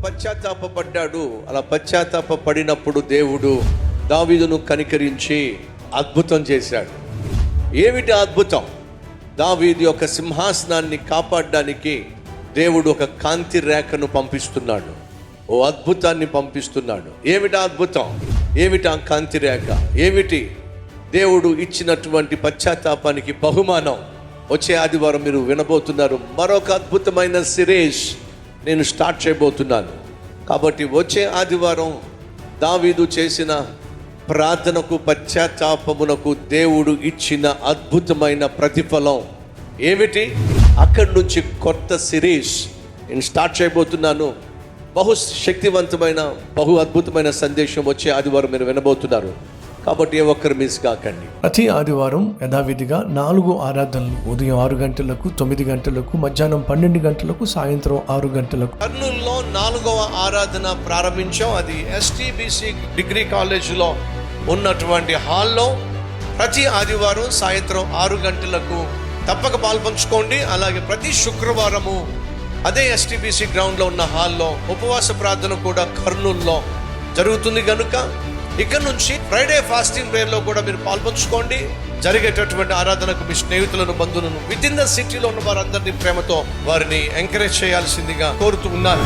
పశ్చాత్తాపడ్డాడు. అలా పశ్చాత్తాపడినప్పుడు దేవుడు దావీదును కనికరించి అద్భుతం చేశాడు. ఏమిటి అద్భుతం? దావీదు యొక్క సింహాసనాన్ని కాపాడడానికి దేవుడు ఒక కాంతి రేఖను పంపిస్తున్నాడు, ఓ అద్భుతాన్ని పంపిస్తున్నాడు. ఏమిటి అద్భుతం? ఏమిటి ఆ కాంతి రేఖ? ఏమిటి దేవుడు ఇచ్చినటువంటి పశ్చాత్తాపానికి బహుమానం? వచ్చే ఆదివారం మీరు వినబోతున్నారు. మరొక అద్భుతమైన సిరీస్ నేను స్టార్ట్ చేయబోతున్నాను. కాబట్టి వచ్చే ఆదివారం దావీదు చేసిన ప్రార్థనకు, పశ్చాత్తాపమునకు దేవుడు ఇచ్చిన అద్భుతమైన ప్రతిఫలం ఏమిటి? అక్కడి నుంచి కొత్త సిరీస్ నేను స్టార్ట్ చేయబోతున్నాను. బహు శక్తివంతమైన, బహు అద్భుతమైన సందేశం వచ్చే ఆదివారం మీరు వినబోతున్నారు. కాబట్టి ఏ ఒక్కరు మిస్ కాకండి. ప్రతి ఆదివారం యథావిధిగా 4 ఆరాధనలు, ఉదయం 6 గంటలకు, 9 గంటలకు, మధ్యాహ్నం 12 గంటలకు, సాయంత్రం 6 గంటలకు. కర్నూలులో 4వ ఆరాధన ప్రారంభించాం. అది ఎస్టీబీసీ డిగ్రీ కాలేజీలో ఉన్నటువంటి హాల్లో ప్రతి ఆదివారం సాయంత్రం 6 గంటలకు తప్పక పాల్పంచుకోండి. అలాగే ప్రతి శుక్రవారము అదే ఎస్టీబీసీ గ్రౌండ్లో ఉన్న హాల్లో ఉపవాస ప్రార్థన కూడా కర్నూలులో జరుగుతుంది. కనుక ఇక్కడ నుంచి ఫ్రైడే ఫాస్టింగ్ ప్రేయర్లో కూడా మీరు పాల్పంచుకోండి. జరిగేటటువంటి ఆరాధనకు మీ స్నేహితులను, బంధువులను, విత్ ఇన్ ద సిటీలో ఉన్న వారందరినీ ప్రేమతో వారిని ఎంకరేజ్ చేయాల్సిందిగా కోరుతూ ఉన్నారు.